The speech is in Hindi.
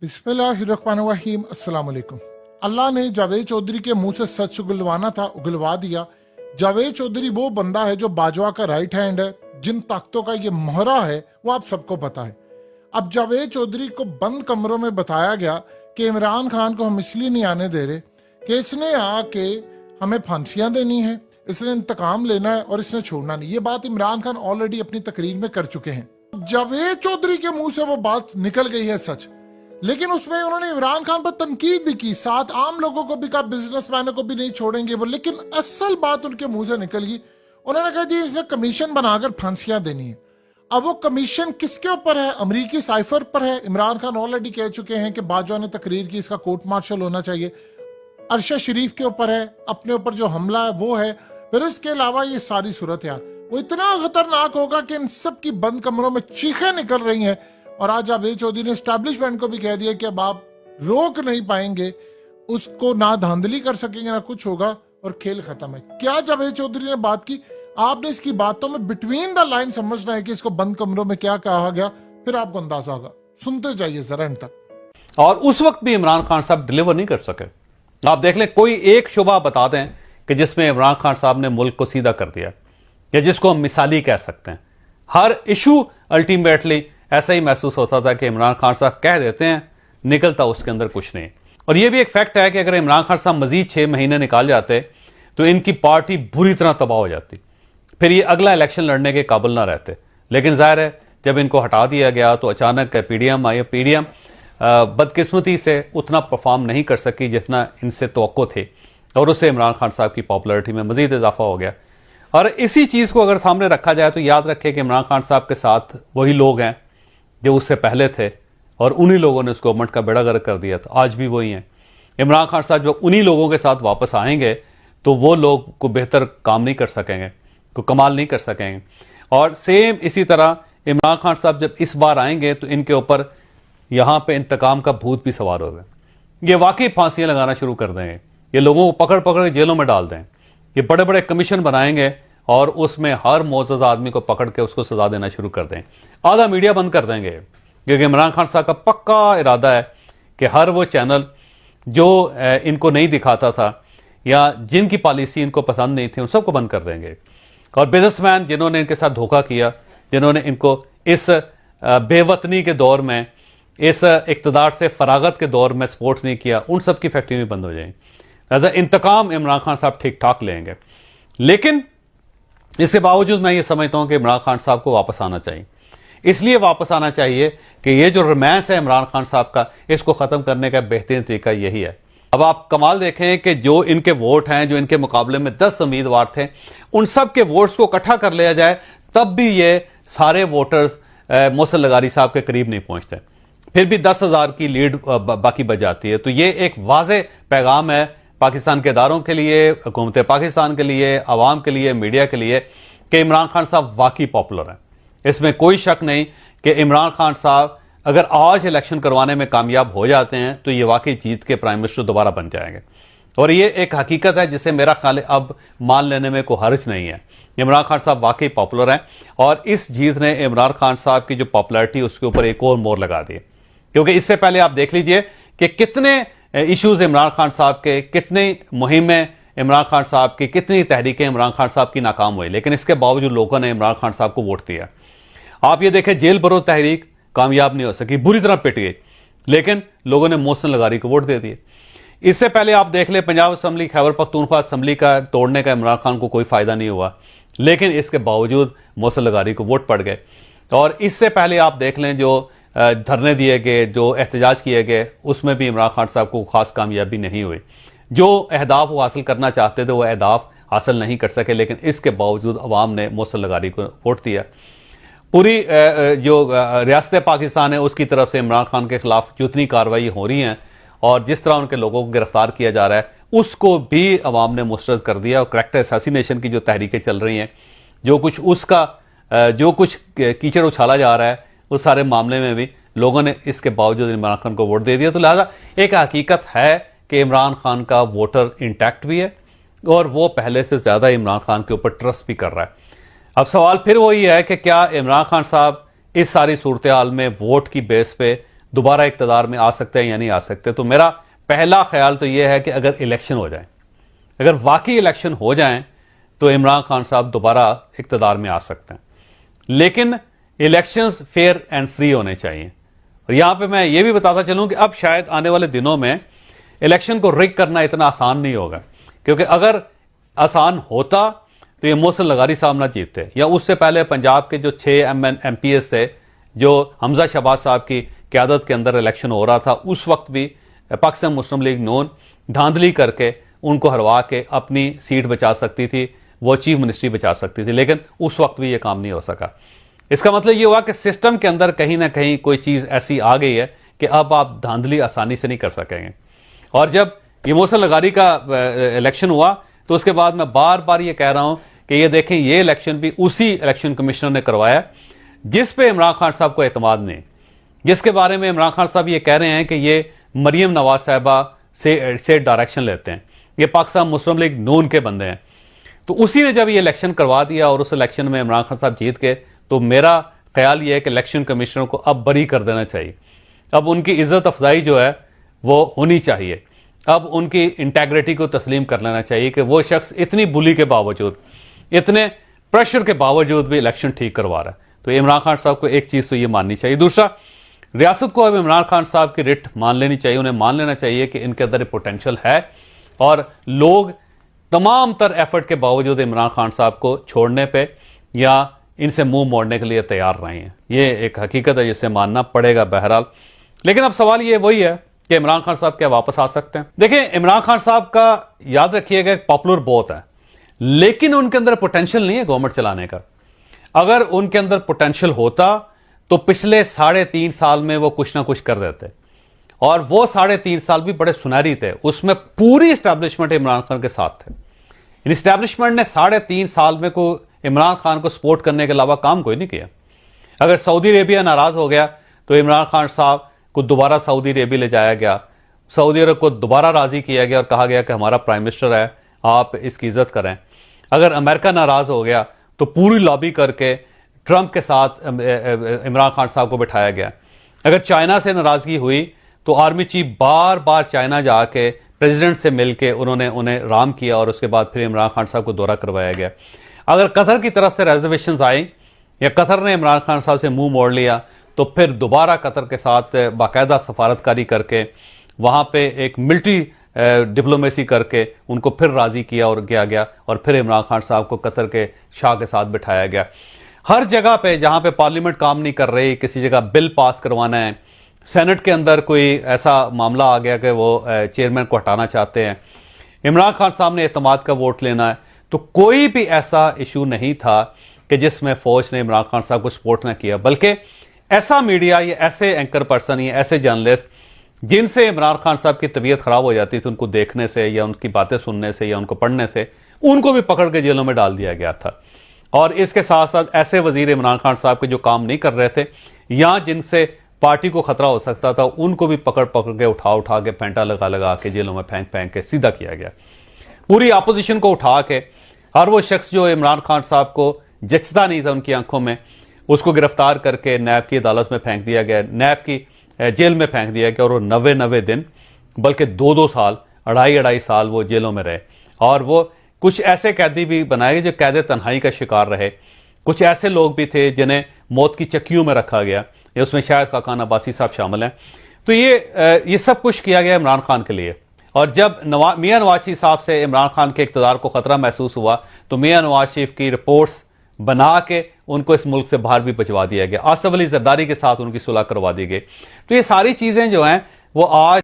बिस्मिल्लाहिर्रहमानिर्रहीम। अस्सलाम वालेकुम। अल्लाह ने जावेद चौधरी के मुंह से सच उगलवाना था, उगलवा दिया। जावेद चौधरी वो बंदा है जो बाजवा का राइट हैंड है, जिन ताकतों का ये मोहरा है वो आप सबको पता है। अब जावेद चौधरी को बंद कमरों में बताया गया कि इमरान खान को हम इसलिए नहीं आने दे रहे कि इसने आके हमें फांसियां देनी है, इसने इंतकाम लेना है और इसने छोड़ना नहीं। ये बात इमरान खान ऑलरेडी अपनी तकरीर में कर चुके हैं। जावेद चौधरी के मुंह से वो बात निकल गई है सच, लेकिन उसमें उन्होंने इमरान खान पर तनकीद भी की, साथ आम लोगों को भी कहा, बिजनेसमैनों को भी नहीं छोड़ेंगे वो। लेकिन असल बात उनके मुंह से निकल गई, उन्होंने कहा जी इसने कमीशन बनाकर फांसियां देनी है। अब वो कमीशन किसके ऊपर है? अमरीकी साइफर पर है। इमरान खान ऑलरेडी कह चुके हैं कि बाजवा ने तकरीर की, इसका कोर्ट मार्शल होना चाहिए। अरशद शरीफ के ऊपर है, अपने ऊपर जो हमला है वो है। फिर इसके अलावा ये सारी सूरत यार वो इतना खतरनाक होगा कि इन सब की बंद कमरों में चीखें निकल रही हैं। और आज जावेद चौधरी ने एस्टैब्लिशमेंट को भी कह दिया कि अब आप रोक नहीं पाएंगे उसको, ना धांधली कर सकेंगे ना कुछ होगा और खेल खत्म है। क्या जावेद चौधरी ने बात की? आपने इसकी बातों में बिटवीन द लाइन समझना है कि इसको बंद कमरों में क्या कहा गया, फिर आपको अंदाजा होगा। सुनते जाइए जरा एंड तक। और उस वक्त भी इमरान खान साहब डिलीवर नहीं कर सके। आप देख लें, कोई एक शुबा बता दें कि जिसमें इमरान खान साहब ने मुल्क को सीधा कर दिया, या जिसको हम मिसाली कह सकते हैं। हर इशू अल्टीमेटली ऐसा ही महसूस होता था कि इमरान खान साहब कह देते हैं, निकलता उसके अंदर कुछ नहीं। और यह भी एक फैक्ट है कि अगर इमरान खान साहब मजीद 6 महीने निकाल जाते तो इनकी पार्टी बुरी तरह तबाह हो जाती, फिर ये अगला इलेक्शन लड़ने के काबिल ना रहते। लेकिन जाहिर है जब इनको हटा दिया गया तो अचानक पीडीएम आई। पीडीएम बदकिस्मती से उतना परफॉर्म नहीं कर सकी जितना इनसे तवक्को थे, और उससे इमरान खान साहब की पॉपुलैरिटी में मजीद इजाफा हो गया। और इसी चीज़ को अगर सामने रखा जाए तो याद रखें कि इमरान खान साहब के साथ वही लोग हैं जो उससे पहले थे, और उन्हीं लोगों ने उस गवर्नमेंट का बेड़ा गर्क कर दिया था। आज भी वही हैं। इमरान खान साहब जब उन्हीं लोगों के साथ वापस आएंगे तो वो लोग को बेहतर काम नहीं कर सकेंगे, को कमाल नहीं कर सकेंगे। और सेम इसी तरह इमरान खान साहब जब इस बार आएंगे तो इनके ऊपर यहाँ पे इंतकाम का भूत भी सवार होगा। ये वाकई फांसियाँ लगाना शुरू कर देंगे, ये लोगों को पकड़ पकड़ जेलों में डाल दें, ये बड़े बड़े कमीशन बनाएंगे और उसमें हर मोअज़्ज़ज़ आदमी को पकड़ के उसको सजा देना शुरू कर दें। आधा मीडिया बंद कर देंगे, क्योंकि इमरान खान साहब का पक्का इरादा है कि हर वो चैनल जो इनको नहीं दिखाता था या जिनकी पॉलिसी इनको पसंद नहीं थी उन सबको बंद कर देंगे। और बिजनेसमैन जिन्होंने इनके साथ धोखा किया, जिन्होंने इनको इस बेवतनी के दौर में, इस इक़्तिदार से फरागत के दौर में सपोर्ट नहीं किया, उन सब की फैक्ट्री भी बंद हो जाएंगी। लिहाजा इंतकाम इमरान खान साहब ठीक ठाक लेंगे। लेकिन इसके बावजूद मैं ये समझता हूं कि इमरान खान साहब को वापस आना चाहिए। इसलिए वापस आना चाहिए कि ये जो रोमांस है इमरान खान साहब का, इसको ख़त्म करने का बेहतरीन तरीका यही है। अब आप कमाल देखें कि जो इनके वोट हैं, जो इनके मुकाबले में 10 उम्मीदवार थे, उन सब के वोट्स को इकट्ठा कर लिया जाए तब भी ये सारे वोटर्स मोहसिन लगारी साहब के करीब नहीं पहुंचते। फिर भी 10,000 की लीड बाकी बच जाती है। तो ये एक वाज़ेह पैगाम है पाकिस्तान के इदारों के लिए, हुकूमत पाकिस्तान के लिए, आवाम के लिए, मीडिया के लिए, कि इमरान खान साहब वाकई पॉपुलर हैं। इसमें कोई शक नहीं कि इमरान खान साहब अगर आज इलेक्शन करवाने में कामयाब हो जाते हैं तो ये वाकई जीत के प्राइम मिनिस्टर दोबारा बन जाएंगे। और ये एक हकीकत है जिसे मेरा ख्याल है अब मान लेने में कोई हर्ज नहीं है। इमरान खान साहब वाकई पॉपुलर हैं, और इस जीत ने इमरान खान साहब की जो पॉपुलैरिटी उसके ऊपर एक और मोहर लगा दी। क्योंकि इससे पहले आप देख लीजिए कि कितने इश्यूज इमरान खान साहब के, कितनी मुहिमें इमरान खान साहब की, कितनी तहरीकें इमरान खान साहब की नाकाम हुई, लेकिन इसके बावजूद लोगों ने इमरान खान साहब को वोट दिया। आप ये देखें, जेल भरो तहरीक कामयाब नहीं हो सकी, बुरी तरह पिट गई, लेकिन लोगों ने मोहसिन लगारी को वोट दे दिए। इससे पहले आप देख लें, पंजाब असम्बली, खैबर पख्तूनख्वा असम्बली का तोड़ने का इमरान खान को कोई फायदा नहीं हुआ, लेकिन इसके बावजूद मोहसिन लगारी को वोट पड़ गए। और इससे पहले आप देख लें, जो धरने दिए गए, जो एहतजाज किए गए, उसमें भी इमरान खान साहब को खास कामयाबी नहीं हुई। जो अहदाफ वो हासिल करना चाहते थे वो अहदाफ हासिल नहीं कर सके, लेकिन इसके बावजूद अवाम ने मोहसिन लगारी को वोट दिया। पूरी जो रियासत पाकिस्तान है उसकी तरफ से इमरान खान के खिलाफ जितनी कार्रवाई हो रही हैं और जिस तरह उनके लोगों को गिरफ्तार किया जा रहा है, उसको भी अवाम ने मुस्तरद कर दिया। और करैक्टर असैसिनेशन की जो तहरीकें चल रही हैं, जो कुछ कीचड़ उछाला जा रहा है, उस सारे मामले में भी लोगों ने इसके बावजूद इमरान खान को वोट दे दिया। तो लिहाजा एक हकीकत है कि इमरान खान का वोटर इंटैक्ट भी है और वो पहले से ज़्यादा इमरान खान के ऊपर ट्रस्ट भी कर रहा है। अब सवाल फिर वही है कि क्या इमरान खान साहब इस सारी सूरत हाल में वोट की बेस पे दोबारा इक़्तिदार में आ सकते हैं या नहीं आ सकते। तो मेरा पहला ख्याल तो यह है कि अगर इलेक्शन हो जाए, अगर वाकई इलेक्शन हो जाएं तो इमरान खान साहब दोबारा इक़्तिदार में आ सकते हैं, लेकिन इलेक्शंस फेयर एंड फ्री होने चाहिए। और यहां पे मैं ये भी बताता चलूं कि अब शायद आने वाले दिनों में इलेक्शन को रिग करना इतना आसान नहीं होगा, क्योंकि अगर आसान होता तो ये मोहसिन लगारी साहब ना जीतते, या उससे पहले पंजाब के जो 6 MPs थे, जो हमजा शहबाज साहब की क़यादत के अंदर इलेक्शन हो रहा था, उस वक्त भी पाकिस्तान मुस्लिम लीग नून धांधली करके उनको हरवा के अपनी सीट बचा सकती थी, वो चीफ मिनिस्ट्री बचा सकती थी, लेकिन उस वक्त भी ये काम नहीं हो सका। इसका मतलब ये हुआ कि सिस्टम के अंदर कहीं ना कहीं कोई चीज़ ऐसी आ गई है कि अब आप धांधली आसानी से नहीं कर सकेंगे। और जब ये मोहसिन लगारी का इलेक्शन हुआ तो उसके बाद मैं बार बार ये कह रहा हूं कि ये देखें, ये इलेक्शन भी उसी इलेक्शन कमिश्नर ने करवाया जिस पे इमरान खान साहब को एतमाद नहीं, जिसके बारे में इमरान खान साहब ये कह रहे हैं कि ये मरियम नवाज साहिबा से डायरेक्शन लेते हैं, ये पाकिस्तान मुस्लिम लीग नून के बंदे हैं। तो उसी ने जब ये इलेक्शन करवा दिया और उस इलेक्शन में इमरान खान साहब जीत गए, तो मेरा ख्याल ये है कि इलेक्शन कमिश्नर को अब बरी कर देना चाहिए। अब उनकी इज्जत अफजाई जो है वो होनी चाहिए, अब उनकी इंटेग्रिटी को तस्लीम कर लेना चाहिए कि वो शख्स इतनी बुली के बावजूद, इतने प्रेशर के बावजूद भी इलेक्शन ठीक करवा रहा है। तो इमरान खान साहब को एक चीज़ तो ये माननी चाहिए। दूसरा, रियासत को अब इमरान खान साहब की रिट मान लेनी चाहिए, उन्हें मान लेना चाहिए कि इनके अंदर पोटेंशियल है, और लोग तमाम तर एफर्ट के बावजूद इमरान खान साहब को छोड़ने पे या इनसे मुंह मोड़ने के लिए तैयार रहे हैं। ये एक हकीकत है जिसे मानना पड़ेगा बहरहाल। लेकिन अब सवाल ये वही है कि इमरान खान साहब क्या वापस आ सकते हैं? देखिए, इमरान खान साहब का याद रखिएगा पॉपुलर बहुत है, लेकिन उनके अंदर पोटेंशियल नहीं है गवर्नमेंट चलाने का। अगर उनके अंदर पोटेंशियल होता तो पिछले 3.5 साल में वो कुछ ना कुछ कर देते, और वो 3.5 साल भी बड़े सुनहरी थे, उसमें पूरी एस्टैब्लिशमेंट इमरान खान के साथ थे। इन एस्टैब्लिशमेंट ने 3.5 साल में को इमरान खान को सपोर्ट करने के अलावा काम कोई नहीं किया। अगर सऊदी अरेबिया नाराज हो गया तो इमरान खान साहब को दोबारा सऊदी अरेबिया ले जाया गया, सऊदी अरब को दोबारा राजी किया गया और कहा गया कि हमारा प्राइम मिनिस्टर है, आप इसकी इज्जत करें। अगर अमेरिका नाराज हो गया तो पूरी लॉबी करके ट्रंप के साथ इमरान खान साहब को बिठाया गया। अगर चाइना से नाराजगी हुई तो आर्मी चीफ बार बार चाइना जाके प्रेसिडेंट से मिलके उन्होंने उन्हें राम किया, और उसके बाद फिर इमरान खान साहब को दौरा करवाया गया। अगर कतर की तरफ से रेजर्वेशंस आई या कतर ने इमरान खान साहब से मुंह मोड़ लिया तो फिर दोबारा कतर के साथ बाकायदा सफारतकारी करके वहां पे एक मिलिट्री डिप्लोमेसी करके उनको फिर राजी किया और किया गया, और फिर इमरान खान साहब को कतर के शाह के साथ बिठाया गया। हर जगह पे जहां पे पार्लियामेंट काम नहीं कर रही, किसी जगह बिल पास करवाना है, सेनेट के अंदर कोई ऐसा मामला आ गया कि वो चेयरमैन को हटाना चाहते हैं, इमरान खान साहब ने एतमाद का वोट लेना है, तो कोई भी ऐसा इशू नहीं था कि जिसमें फौज ने इमरान खान साहब को सपोर्ट ना किया। बल्कि ऐसा मीडिया या ऐसे एंकर पर्सन या ऐसे जर्नलिस्ट जिनसे इमरान खान साहब की तबीयत खराब हो जाती थी, उनको देखने से या उनकी बातें सुनने से या उनको पढ़ने से, उनको भी पकड़ के जेलों में डाल दिया गया था। और इसके साथ साथ ऐसे वजीर इमरान खान साहब के जो काम नहीं कर रहे थे या जिनसे पार्टी को खतरा हो सकता था, उनको भी पकड़ पकड़ के उठा के फेंटा लगा के जेलों में फेंक के सीधा किया गया। पूरी अपोजिशन को उठा के हर वो शख्स जो इमरान खान साहब को जचता नहीं था उनकी आंखों में, उसको गिरफ्तार करके नैब की अदालत में फेंक दिया गया, नैब की जेल में फेंक दिया गया, और वो 90 दिन बल्कि 2 साल, 2.5 साल वो जेलों में रहे। और वो कुछ ऐसे कैदी भी बनाए गए जो कैद तन्हाई का शिकार रहे, कुछ ऐसे लोग भी थे जिन्हें मौत की चक्कियों में रखा गया, या उसमें शायद खाकान अब्बासी साहब शामिल हैं। तो ये सब कुछ किया गया इमरान खान के लिए। और जब मियां नवाज शरीफ साहब से इमरान खान के इक़्तिदार को खतरा महसूस हुआ तो मियां नवाज शरीफ की रिपोर्ट्स बना के उनको इस मुल्क से बाहर भी भिजवा दिया गया, आसिफ अली जरदारी के साथ उनकी सुलह करवा दी गई। तो ये सारी चीजें जो हैं वो आज